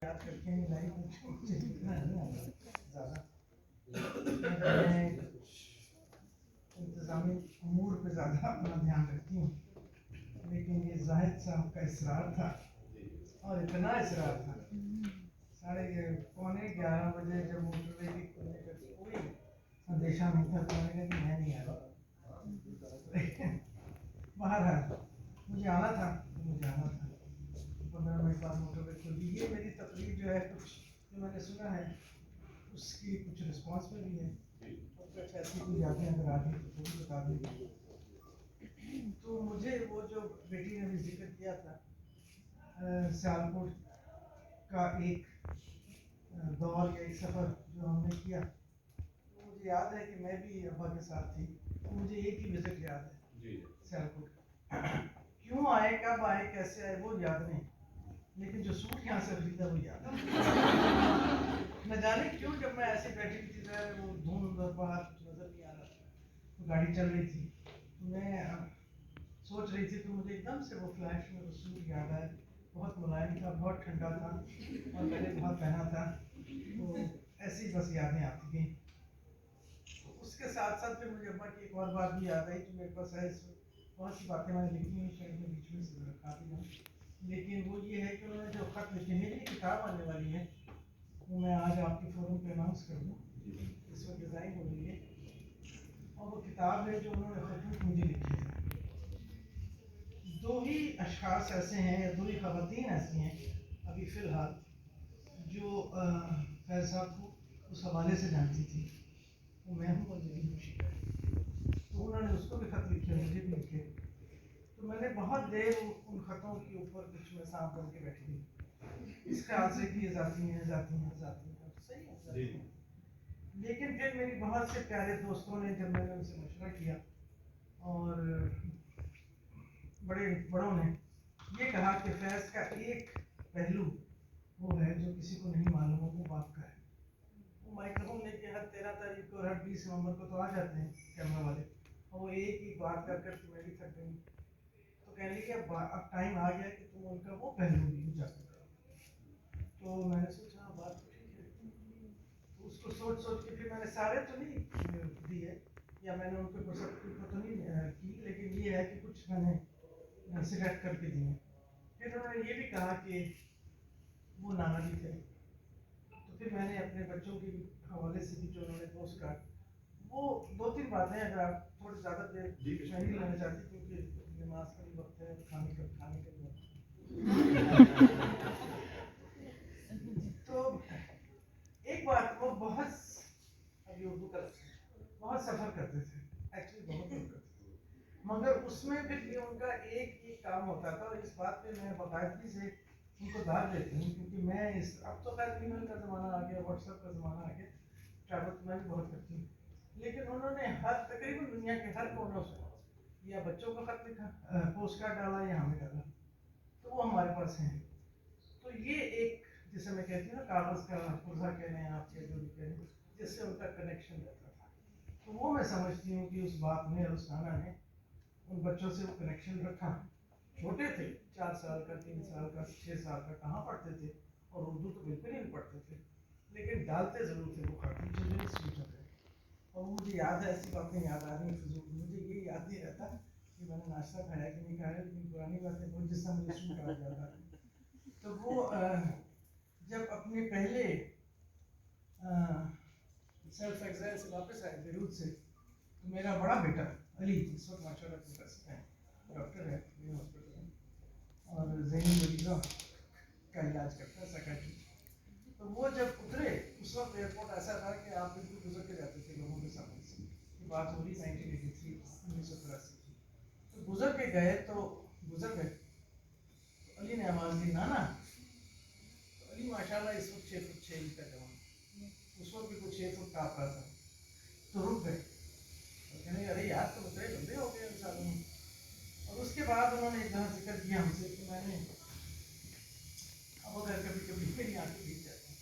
یاد کر کے نہیں مجھے اتنا نہیں آتا زیادہ، میں انتظامی امور پہ زیادہ اپنا دھیان رکھتی ہوں، لیکن یہ زاہد صاحب کا اصرار تھا اور اتنا اصرار تھا، 11:30 بجے جب موٹر وے کی کھلنے کا کوئی اندیشہ نہیں تھا تو میں نے کہا کہ میں نہیں آ رہا، باہر مجھے آنا تھا تو مجھے آنا تھا۔ 15 منٹ بعد موٹر وے کھل گئی۔ یہ میری تقریر جو ہے کچھ جو میں نے سنا ہے اس کی کچھ رسپانس میں بھی ہے، کچھ ایسی کوئی یادیں اگر آ گئی تو وہ بھی بتا دیں۔ تو مجھے وہ جو بیٹی نے بھی ذکر کیا تھا سیالکوٹ کا ایک دور یا ایک سفر جو ہم نے کیا، تو مجھے یاد ہے کہ میں بھی ابا کے ساتھ تھی، تو مجھے ایک ہی وزٹ یاد ہے سیالکوٹ، کیوں آئے کب آئے کیسے آئے وہ یاد نہیں، لیکن جو سوٹ یہاں سے خریدا وہ یاد ہے۔ نہ جانے کیوں جب میں ایسے بیٹھی تھی وہ دھند اور باہر نظر نہیں آ رہا تھا، تو گاڑی چل رہی تھی، میں سوچ رہی تھی تو مجھے ایک دم سے وہ فلیش میں وہ سوٹ یاد آیا، بہت ملائم تھا، بہت ٹھنڈا تھا اور میں نے بہت پہنا تھا، تو ایسی بس یادیں آتی گئیں۔ اس کے ساتھ ساتھ پھر مجھے ابا کی ایک اور بات بھی یاد آئی جو میرے پاس ہے، اس میں بہت سی باتیں میں نے لکھی ہیں، شاید میں بیچ میں سے رکھا بھی ہوں، لیکن وہ یہ ہے کہ انہوں نے جو خط لکھے ہیں، میری کتاب آنے والی ہے، وہ میں آج آپ کے فورم پہ اناؤنس کر دوں، اس وقت ڈیزائن ہو رہی ہے، اور وہ کتاب ہے جو انہوں نے خطوط مجھے لکھی ہے۔ دو ہی اشخاص ایسے ہیں یا دو ہی خواتین ایسی ہیں ابھی فی الحال جو فیض صاحب کو اس حوالے سے جانتی تھی، وہ میں ہوں اور میری خوشی ہے، تو انہوں نے اس کو بھی خط لکھے، مجھے بھی لکھے، تو میں نے بہت دیر ان خطوں کے اوپر کچھ میں سانپ بن کے بیٹھی ہوئی، اس خیال سے کہ یہ ذاتی ہیں ذاتی ہیں ذاتی ہیں، صحیح ہے ذاتی ہیں، لیکن پھر میری بہت سے پیارے دوستوں نے جب میں نے ان سے مشورہ کیا اور بڑوں نے یہ کہا کہ فیض کا ایک پہلو وہ ہے جو کسی کو نہیں معلوم ہو، وہ باپ کا ہے، وہ مائکروفون لے کے ہر 13 تاریخ کو اور ہر 20 نومبر کو تو آ جاتے ہیں کیمرہ والے، اور وہ ایک ہی بات کر کر میں بھی تھک گئی، تو کہنے لگے اب ٹائم آ گیا کہ تم ان کا وہ پہلو بھی اجاگر کرو، تو میں نے سوچا بات تو ٹھیک ہے، تو اس کو سوچ کے پھر میں نے سارے تو نہیں دیے یا میں نے ان کو سب تو نہیں کی، لیکن یہ ہے کہ کچھ میں نے سلیکٹ کر کے دیے۔ پھر انہوں نے یہ بھی کہا کہ وہ نانا بھی تھے، تو پھر میں نے اپنے بچوں کے حوالے سے بھی جو انہوں نے پوسٹ کارڈ، وہ 2-3 باتیں اگر آپ تھوڑی زیادہ دیر میں نہیں لینا چاہتی کیونکہ نماز کا بھی وقت ہے، کھانے کا بھی وقت ہے، تو ایک بات وہ بہت ابھی اردو کا بہت سفر کرتے تھے، ایکچولی بہت کرتے تھے، مگر اس میں پھر یہ ان کا ایک ہی کام ہوتا تھا، اور اس بات پہ میں باقاعدگی سے ان کو داد دیتی ہوں کیونکہ میں اب تو خیر ای میل کا زمانہ آ گیا، واٹس ایپ کا زمانہ آ گیا، ٹریول تو میں بھی بہت کرتی ہوں، لیکن انہوں نے ہر تقریباً دنیا کے ہر کونوں سے یا بچوں کا خط لکھا، پوسٹ کارڈ ڈالا یا ہمیں ڈالا، تو وہ ہمارے پاس ہیں، تو یہ ایک جسے میں کہتی ہوں نا کاغذ کا پرزہ کہہ رہے ہیں آپ کے جو بھی کہہ رہے ہیں، جس سے ان کا کنیکشن رہتا تھا، تو وہ میں سمجھتی ہوں کہ اس باپ نے اور اس نانا نے ان بچوں سے وہ کنیکشن رکھا، چھوٹے تھے 4 سال کا 3 سال کا 6 سال کا، کہاں پڑھتے تھے اور اردو تو بالکل ہی نہیں پڑھتے تھے، لیکن ڈالتے ضرور تھے وہ خط، چلڈرن سویٹ ہوتے، اور مجھے یاد ہے ایسی باتیں یاد آ رہی ہیں فضول، مجھے یہ یاد نہیں رہتا کہ میں نے ناشتہ کھایا کہ نہیں کھایا، لیکن پرانی باتیں بہت جس سے مجھے سوٹ آ جاتا ہے، تو وہ جب اپنے پہلے سیلف ایگزائل سے واپس آئے بیروت سے، تو میرا بڑا بیٹا علی اس وقت ماشاء اللہ پروفیسر ہے، ڈاکٹر ہے ہاسپٹل میں، اور ذہنی مریضوں کا علاج کرتا ہے، سائیکٹری، تو وہ جب اترے اس وقت ایئرپورٹ ایسا تھا کہ آپ بالکل گزر کے جاتے تھے لوگوں کے سامنے سے، یہ بات ہو رہی 1983 1983 کی، تو گزر کے گئے تو گزر گئے، تو علی نے آواز دی نانا، تو علی ماشاء اللہ اس وقت 6 فٹ 6 انچ کا جوان، اس وقت بھی کچھ 6 فٹ ٹاپ کا تھا، تو رک گئے، اور کہنے ارے یار تو اتنے لمبے ہو گئے انسانوں میں، اور اس کے بعد انہوں نے ایک دفعہ ذکر کیا ہم سے کہ میں نے اب اگر کبھی کبھی میری آنکھیں بھیگ جاتی ہیں،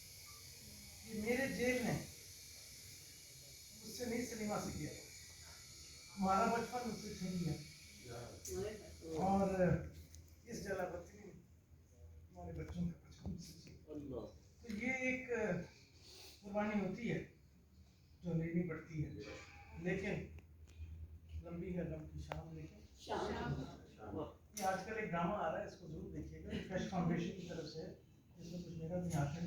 کہ میرے جیل نے مجھ سے نہیں سنیما سے کیا، ہمارا بچپن مجھ سے چھین لیا، اور اس جلا وطنی ہمارے بچوں کا بچپن مجھ سے چھین لیا، ایک قربانی ہوتی ہے جو لینی پڑتی ہے، لیکن لمبی ہے غم کی شام، لیکن یہ آج کل ایک ڈرامہ آ رہا ہے، اس کو ضرور دیکھیے گا، فریش فاؤنڈیشن کی طرف سے، اس میں کچھ میرا بھی ہاتھ ہے،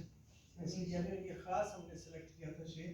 اس لیے کہہ رہے ہیں یہ خاص ہم نے سلیکٹ کیا تھا شعر